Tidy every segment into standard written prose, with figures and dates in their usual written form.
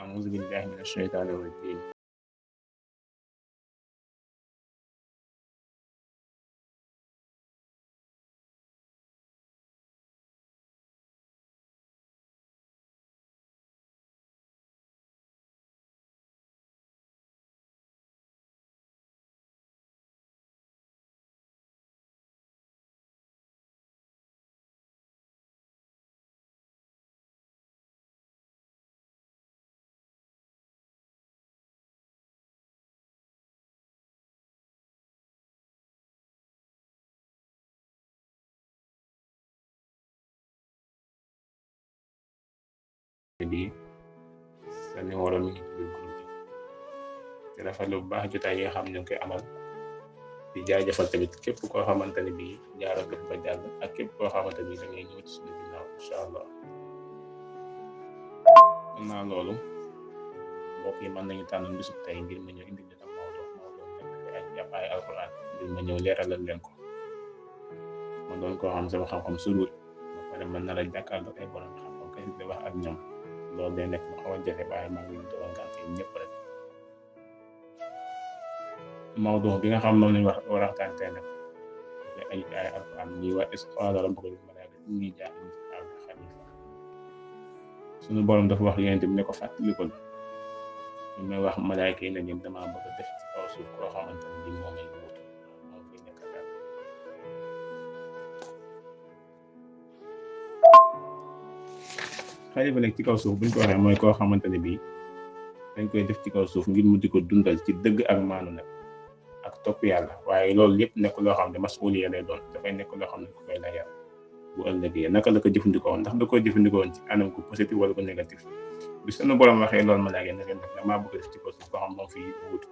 أعوذ بالله من الشيطان الرجيم. Bi sa numéro mi ngi ci biir groupe bi di rafetlu bu baax jotaay yi nga xam ñu ngi koy amal di jaajëfal tamit képp koo xamante ni bii jaarale ko ba jàll ak képp koo xamante ni da ngay ñëw ci suñu ginnaaw incha allah. mën naa loolu mbokk yi mën nañu tànn bisu tey ngir ma ñëw indi leen Maodo nekk ay jàppaay alquran ngir ma ñëw leeralal leen ko ma doon koo xam sama xam-xam surut ba pare mën na la jàkkaarloo ay borom xam-xam kay di wax ak ñoom loolu day nekk lu xaw a jafe waaye maa ngi doon ngànt yi ñëpp rek. Maodo bi nga xam moom lañ war a waxtaan tey nag ay alquran ñuy wax qaala rabbuka lil malaa'ikati innii jaa'ilun fil ardi xalifa. suñu borom dafa wax yonent bi ne ko fàttalikul ñu may wax malaayka yi ne ñoom damaa bëgg a def ci kaw suuf koo xamante ne bii moo may wuutu moom fi nekk daal. xalifa nag ci kaw suuf buñ ko waxee mooy koo xamante ne bii dañ koy def ci kaw suuf ngir mu di ko dundal ci dëgg ak maanu nag ak topp yàlla waaye loolu yëpp nekk loo xam ne masuuliya lay doon dafay nekk loo xam ne ku koy layal bu ëllëgee naka la ko jëfandikoo ndax da koo jëfandikoo ci anam ku positif wala ku négatif bi sunu borom waxee loolu malaaka ne leen def damaa bëgg def ci kaw suuf koo xam moom fii wut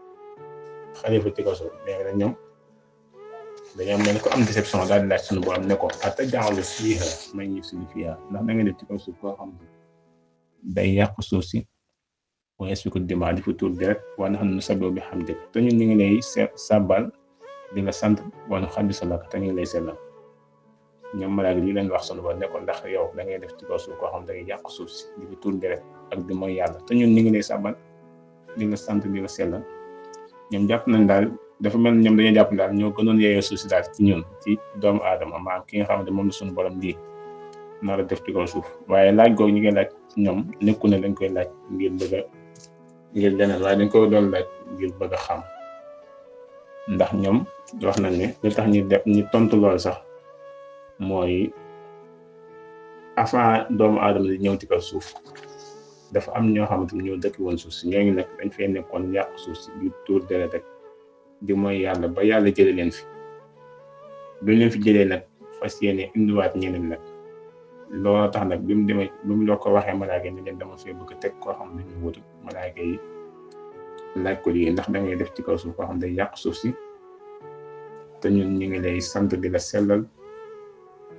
xalifa ci kaw suuf léegi nag ñoom dañoo mel ni ko am déception daal di laaj sunu borom ne ko ataj'alu fiihaa man yufsidu fiihaa ndax da ngay def ci kaw suuf koo xam day yàq suuf si wa yasfiku dimaa di fa tuur deret wa nahnu nusabbihu bihamdika te ñun ñu ngi lay sàbbal di la sant wa nuqaddisu laka te ñu ngi lay sellal. ñoom malaaka li leen wax sunu borom ne ko ndax yow da ngay def ci kaw suuf koo xam da ngay yàq suuf si di fa tuur deret ak di mooy yàlla te ñun ñu ngi lay sàbbal di la sant di la sellal. ñoom jàpp nañ daal dafa mel ni ñoom dañoo jàpp daal ñoo gënoon yeeyoo suuf si daal ci ñun ci doomu aadama maanaam ki nga xamante moom la sunu borom lii nar a def ci kaw suuf waaye laaj googu ñu koy laaj ci ñoom nekku ne dañ koy laaj ngir bëgg a ngir leneen waaye dañ koy doon laaj ngir bëgg a xam ndax ñoom wax nañ ne li tax ñu tontu lool sax mooy avant doomu aadama di ñëw ci kaw suuf dafa am ñoo xamante ni ñoo dëkk woon suuf si ñooñu nag dañ fee nekkoon yàq suuf si di tuur deret rek di mooy yàlla ba yàlla jëlee leen fi bi leen fi jëlee nag fas yéene indiwaat ñeneen nag looloo tax nag bi mu loo ko waxee malaaka yi ne leen dama fee bëgg a teg koo xam ne ñu wutu malaaka yi laaj ko lii ndax da ngay def ci kaw suuf koo xam day yàq suuf si te ñun ñu ngi lay sant di la sellal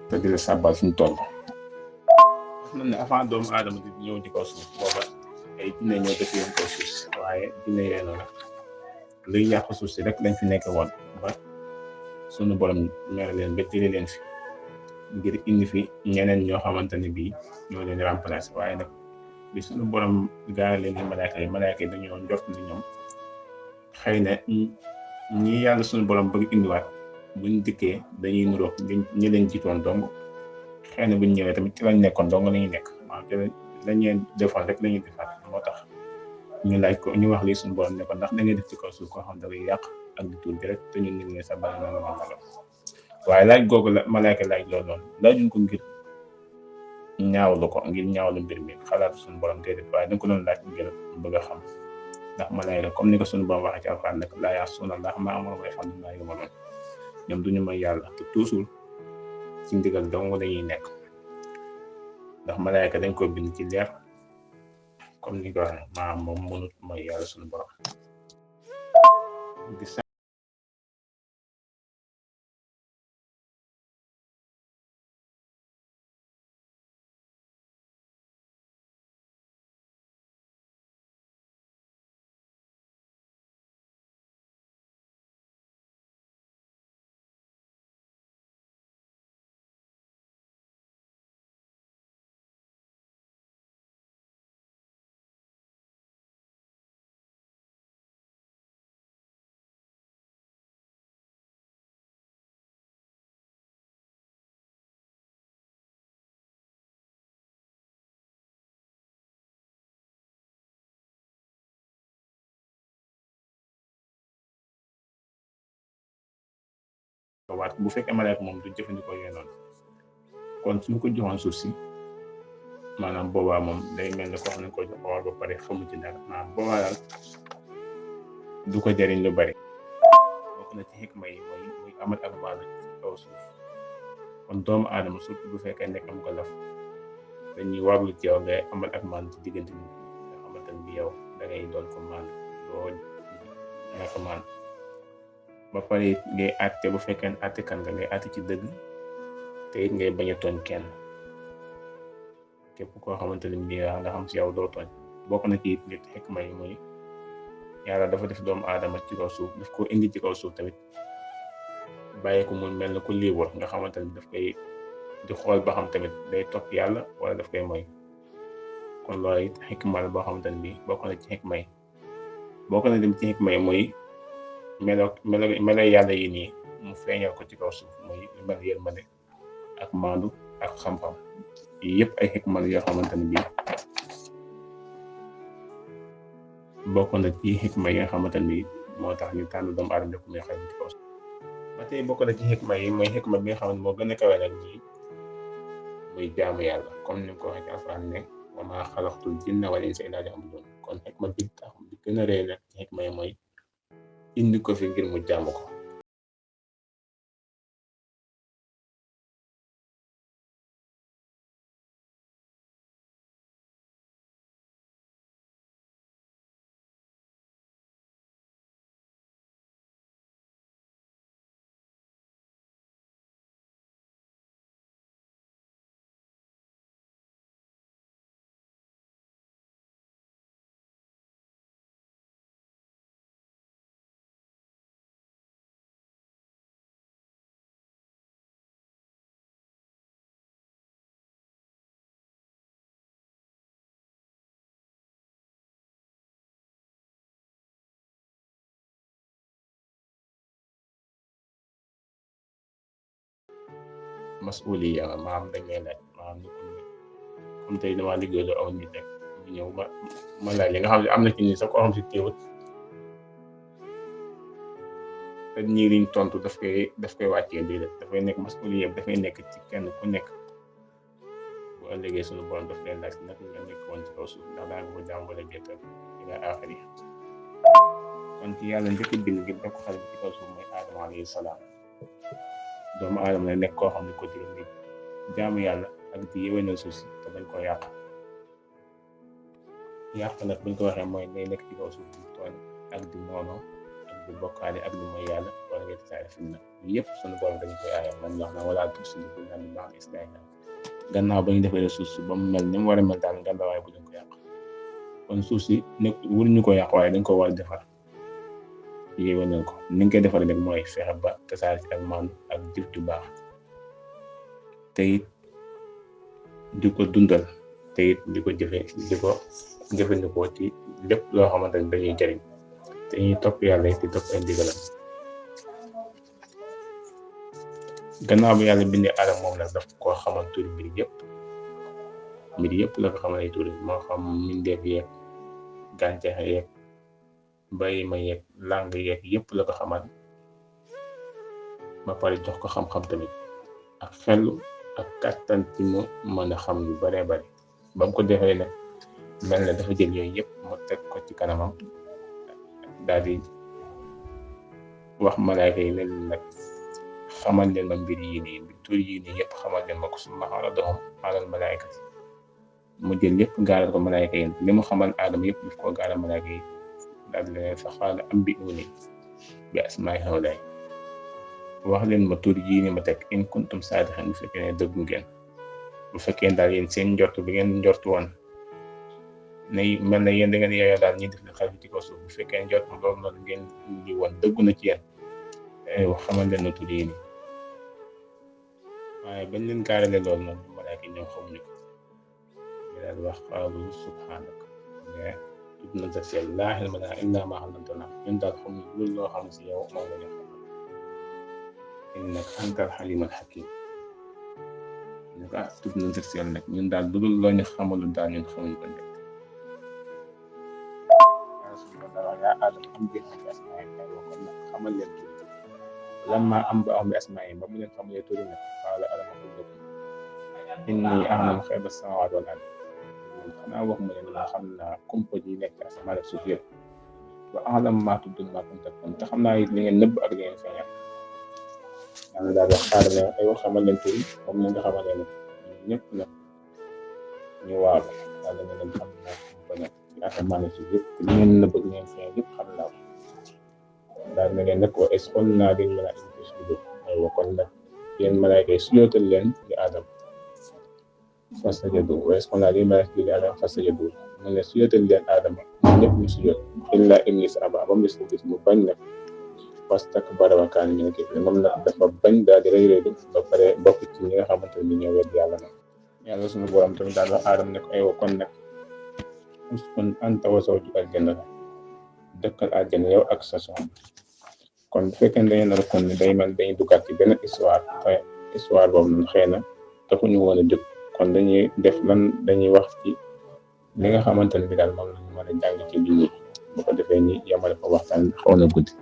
te di la sàbbal suñu toll. wax nañ ne avant doomu aadama di ñëw ci kaw suuf booba ay jinne ñoo dëkk yoon kaw suuf si waaye jinne yee noonu luy yàq suuf si rek lañ fi nekk woon ba sunu borom mere leen ba jëlee leen fi ngir indi fi ñeneen ñoo xamante ne bii ñoo leen remplacer waaye nag bi sunu borom gaare leen ni malaaka yi dañoo njort ni ñoom xëy na ñi yàlla sunu borom bëgg indiwaat buñ dikkee dañuy nuroog ñi leen jiitoon dong xëy na buñ ñëwee tamit ci lañ nekkoon dong lañuy nekk maanaam ci lañuy defoon rek lañuy defaat moo tax ñu laaj ko ñu wax lii suñu borom ne ko ndax da ngay def ci kaw suuf koo xam da ngay yàq ak di tuur rek te ñun ñu ngi sa bari na waaye laaj googu la malaaka laaj loolu noonu laajuñ ko ngir ñaawlu ko ngir ñaawlu mbir mi xalaatu suñu borom déedéet waaye dañ ko doon laaj ngir bëgg a xam ndax malaaka comme ni ko suñu borom waxee ci alxuraan nag laa ya'suuna llaaha maa amarahum wa yaf'aluuna maa yu'maruun ñoom duñu may yàlla te toujours ci ndigal dong lañuy nekk ndax malaaka dañ ko bind ci leer comme ni ko waxee maanaam moom mënut mooy yàlla suñu borom waat bu fekkee malaaka moom du jëfandikoo yooyu noonu kon suñ ko joxoon suuf si maanaam boobaa moom day mel ne koo xam ne ko jox or ba pare xamu ci dara maanaam boobaa daal du ko jariñ lu bari. bokk na ci xikma yi muy amal ak maandu ci kaw suuf kon doomu aadama surtout bu fekkee nekkam ko laf dañuy warlu ci yow ngay amal ak maandu ci diggante nit nga xamante ne bi yow da ngay doon ko maandu doo ñàkk a maandu ba pare it ngay àtte bu fekkee àtte kan nga ngay àtte ci dëgg te it ngay bañ a tooñ kenn képp koo xamante ne bii nga xam si yow doo tooñ. bokk na ci it nit xikma yi muy yàlla dafa def doomu aadama ci kaw suuf daf ko indi ci kaw suuf tamit bàyyi ko mu mel ne ku libre nga xamante ne daf koy di xool ba xam tamit day topp yàlla wala daf koy moy kon loolu it xikma la boo xamante ne bii bokk na ci xikma yi. bokk na dem ci xikma yi muy melo yàlla yi nii mu feeñal ko ci kaw suuf muy mel yërmande ak maandu ak xam-xam yi yëpp ay xikma la yoo xamante ne bii bokk na ci xikma yi nga xamante ne bii moo tax ñu tànn doomu aadama ko muy xel ci kaw suuf. ba tey bokk na ci xikma yi mooy xikma bi nga xam ne moo gën a kawe nag muy jaamu yàlla comme ni nga ko waxee ci alxuraan ne wa maa xalaqtul jinna wal insa illaa liya'buduun kon xikma bi tax bi gën a rëy nag ci xikma yi mooy indi ko fi ngir mu jaamu ko. masuliya maanaam dañ lay laaj maanaam ni comme tey damaa liggéeyaloo aw nit rek mu ñëw ma laaj li nga xam ne am na ci ni sax koo xam si teewut te ñii liñ tontu daf koy wàccee déedéet dafay nekk masuliya dafay nekk ci kenn ku nekk bu ëllëgee suñu borom daf lay laaj naka nga nekk woon ci kaw suuf ndax daa nga ko jaam wala déetal ila axiri kon ci yàlla njëkk bind ngir def ko xale bi ci kaw suuf mooy Aadama alayhi salaam. doomu aadama la nekk koo xam ne ko digal nit jaamu yàlla ak di yéwénal suuf si te bañ koo yàq nag buñ ko waxee mooy ngay nekk ci kaw suuf di tooñ ak di noono ak di bokkaale ak di mooy yàlla wala ngay tasaare fi na yëpp sunu borom dañu koy aayal man wax na wala tufsidu fil ardi ba'da islaahihaa gannaaw ba ñu defee suuf si ba mu mel ni mu war a mel daal nga waaye bu dañ ko yàq kon suuf si nekk waruñu ko yàq waaye dañ ko war a defar yéwénal ko ni nga koy defaree nag mooy fexe ba tasaare ci ak maandu ak jëf ju baax te it di ko dundal te it di ko jëfandikoo ci lépp loo xamante ne dañuy jariñ te ñuy topp yàlla di topp ay ndigalam. gannaaw bi yàlla bindee Aadama moom nag daf koo xamal turi mbir yëpp la ko xamal ay turi moo xam mbindeef yeeg gàncax yeeg bàyyi ma yeeg lang yeeg yëpp la ko xamal ba pare jox ko xam-xam tamit ak xelu ak kàttan ci mu mën a xam yu baree bari ba mu ko defee nag mel na dafa jël yooyu yëpp mu teg ko ci kanamam daal di wax malaayka yi ne leen nag xamal leen ma mbir yi nii tur yi nii yëpp xamal leen ma ko summa aradahum alal malaayikati mu jël yëpp gaaral ko malaayka yi li mu xamal Aadama yëpp daf koo gaaral malaayka yi daal di leen fa qaala anbi'uunii bi asmaa'i haa'ulaa'i wax leen ma tur yii ni ma teg in kuntum saadiqiin bu fekkee ne dëggu ngeen bu fekkee daal yéen seen njort bi ngeen njort woon ne mel na yéen da ngeen yeeyoo daal ñi def ne xalifa ci kaw suuf bu fekkee njort loolu noonu ngeen di woon dëggu na ci yéen wax xamal leen na tur yii nii waaye bañ leen gaarale loolu noonu malaaka yi ñoom xamuñu ko ñu daal di wax qaalu subhaanaka tudd na sa seel laa ilma lanaa illaa maa 'allamtanaa ñun daal xamuñu loolu loo xam si yow moom la ñu xam innaka antal haliimul hakiim ñu ko tudd na sa seel nag ñun daal loolu loo ñu xamalu daal ñun xamuñu ko nekk yaa Aadama am bi kon nag xamal leen lamma anba'ahum bi asmaa'ihim ba mu leen xamalee turi nag qaala alam aqul lakum inni a'lamu ghayba as-samaawaati wal ard xanaa wax mu leen ma xam naa kumpa ji nekk ci asamaan ak suuf yëpp wa a'lamu maa tubduuna wa maa kuntum taktuumuun te xam naa it li ngeen nëbb ak li ngeen feeñal. yàlla daal wax xaaral ne ay wax xamal leen turi comme ni nga xamalee nag ñëpp nag ñu waaw yàlla ne leen xam naa kumpa nag ci asamaan ak suuf yëpp te li ngeen nëbb ak li ngeen feeñal yëpp xam naa ko. daal na leen nag wa iz qulnaa lil malaa'ikati usjudu aywa kon nag yéen malaayka yi sujootal leen di Aadama fasajadu wa iz qulnaa lil malaa'ikati li Aadama fasajadu mu ne sujootal leen Aadama ñëpp ñu sujoot illaa Iblis abaa ba mu des Iblis mu bañ nag wastakbara wa kaana minal kaafiriin moom nag dafa bañ daal di rëy rëylu ba pare bokk ci ñi nga xamante ne ñoo wedd yàlla nag. yàlla suñu borom tamit daal wax Aadama ne ko aywa kon nag uskun anta wa zawjuka al-jannata dëkkal àjjana yow ak sa soxna. kon bu fekkee ne dañu nar kon ne day mel dañuy duggaat ci benn histoire te histoire boobu noonu xëy na taxuñu woon a jóg kon dañuy def lan dañuy wax ci li nga xamante ne bi daal moom lañu mën a jàng ci bi nii bu ko defee ni yamale ko waxtaan xaw na guddi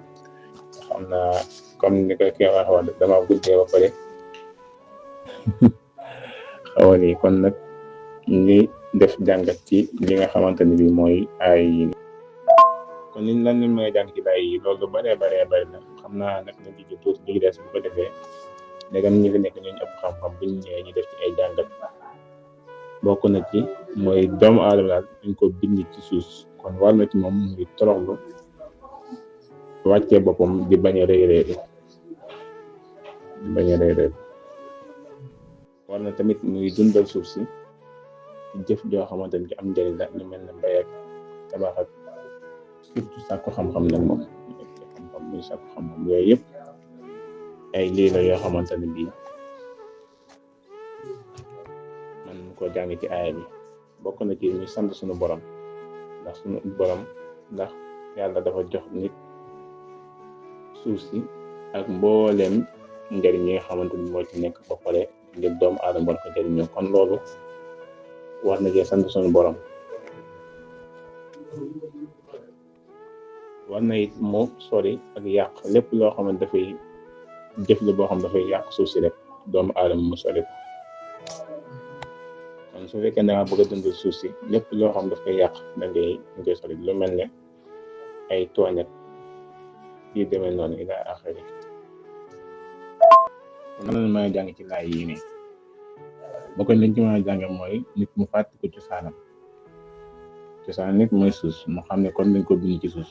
xam naa comme ni ko kii wax dama guddee ba pare xaw ni kon nag ñi def jàngat ci li nga xamante ne bi mooy ay kon liñ lan lañ mën a jàng ci laay yi loolu bëree na xam naa nag nañ ci tuuti li des bu ko defee ndegam ñi fi nekk ñooñu ëpp xam-xam buñ ñëwee ñu def ci ay jàngat bokk na ci mooy doomu aadama daal dañ ko bind ci suuf kon war na ci moom muy toroxlu wàccee boppam di bañ a rëy war na tamit muy dundal suuf si ci jëf joo xamante ni am njëriñ la ñu mel ne mbay ak tabax ak surtout sàkku xam-xam nag moom xam-xam muy sàkku xam-xam yooyu yëpp ay lii la yoo xamante ne bii man ko jàng ci aaya bi bokk na ci ñu sant suñu borom ndax yàlla dafa jox nit suuf si ak mbooleem njëriñ yi nga xamante ni moo ci nekk ba pare ngir doomu aadama war ko jëriñoo kon loolu war na cee sant suñu borom. war na it mu sori ak yàq lépp loo xamante dafay jëf la boo xam dafay yàq suuf si rek doomu aadama mu sori ko kon su fekkee da nga bëgg a dundal suuf si lépp loo xam daf koy yàq da ngay sori lu mel ne ay tooñ ak yu demee noonu ila axiri. kon lan la mën a jàng ci laay yii nii bokk liñ ci mën a jàng mooy nit mu fàtte ko cosaan nit mooy suuf mu xam ne kon dañ ko bind ci suuf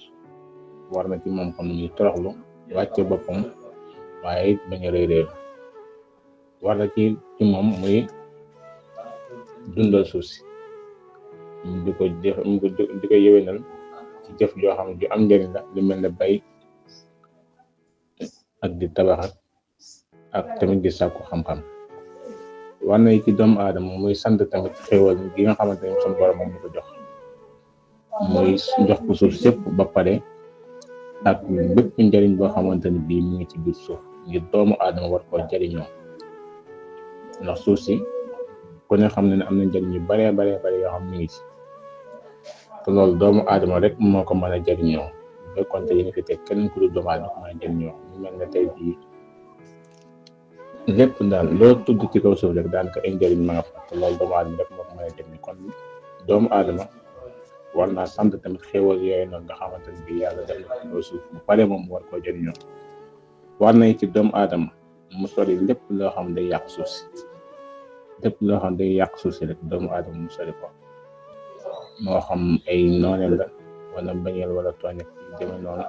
war na ci moom kon muy toroxlu wàcce boppam waaye it bañ a rëy war na ci moom muy dundal suuf si di ko yéwénal ci jëf joo xam ne ju am njëriñ la lu mel ne bay ak di tabaxat ak tamit di sàkku xam-xam. war na ci doomu aadama muy sant tamit xéewal gi nga xamante ne suñu borom moom ñu ko jox muy jox ko suuf sépp ba pare ak bépp njëriñ boo xamante ni bii mu ngi ci biir suuf ngir doomu aadama war koo jëriñoo ndax suuf si ku ne xam ne am na njëriñ yu bare yoo xam ni ngi ci te loolu doomu aadama rek moo ko mën a jëriñoo bu fekkoon te yéen fi teg kenn ku dul doomu aadama ko mën a jëriñoo ñu mel ne tey jii lépp daal loo tudd ci kaw suuf rek daanaka ay njëriñ ma nga fa te loolu doomu aadama rek moo ko mën a jëriñoo kon doomu aadama war naa sant tamit xéewal yooyu noonu nga xamante ne bii yàlla def na ko suuf bu pare moom war koo jëriñoo war na ci doomu aadama mu sori lépp loo xam day yàq suuf si rek doomu aadama mu sori ko moo xam ay nooneel la wala bañeel wala tooñ ak demee noonu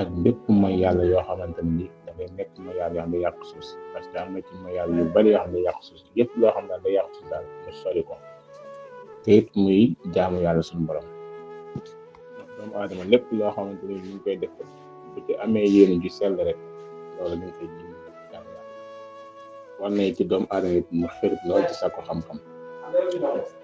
ak bépp mooy yàlla yoo xamante ne bii dafay nekk mooy yàlla yoo xam ne yàq suuf si parce que am na ci mooy yàlla yu bari yoo xam ne yàq suuf si lépp loo xam daal day yàq suuf daal mu sori ko te it muy jaamu yàlla suñu borom doomu aadama lépp loo xamante ni ñu ngi koy def bu ci amee yéene ju sell rek loolu ñu ngi koy ji jaamu yàlla war na ci doomu aadama it mu xërit lool ci sàkku xam-xam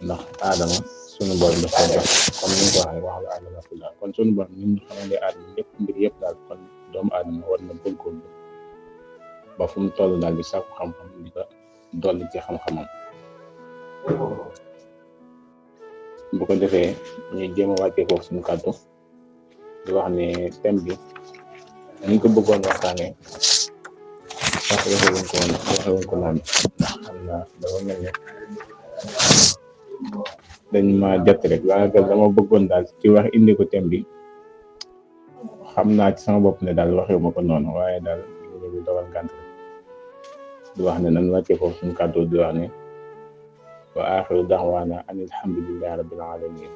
ndax aadama suñu borom daf koy jox comme ni nga ko waxee wax la aadama fi la kon suñu borom ni ñu xamante aadama lépp mbir yëpp daal kon doomu aadama war na góorgóorlu ba fu mu toll daal di sàkku xam-xam di ko dolli ci xam-xamam bu ko defee ñuy jéem a wàccee foofu suñu kàddu di wax ne thème bi ñu ko bëggoon waxtaanee sax waxewuñ ko naan ndax xam naa dafa mel ne dañ ma jot rek waaye dama bëggoon daal ci wax indi ko thème bi xam naa ci sama bopp ne daal waxewu ma ko noonu waaye daal ñu dogal gànt rek di wax ne nan wàcce foofu suñu kàddu di wax ne wa axiru da'waana an alhamdulillahi rabbil alamin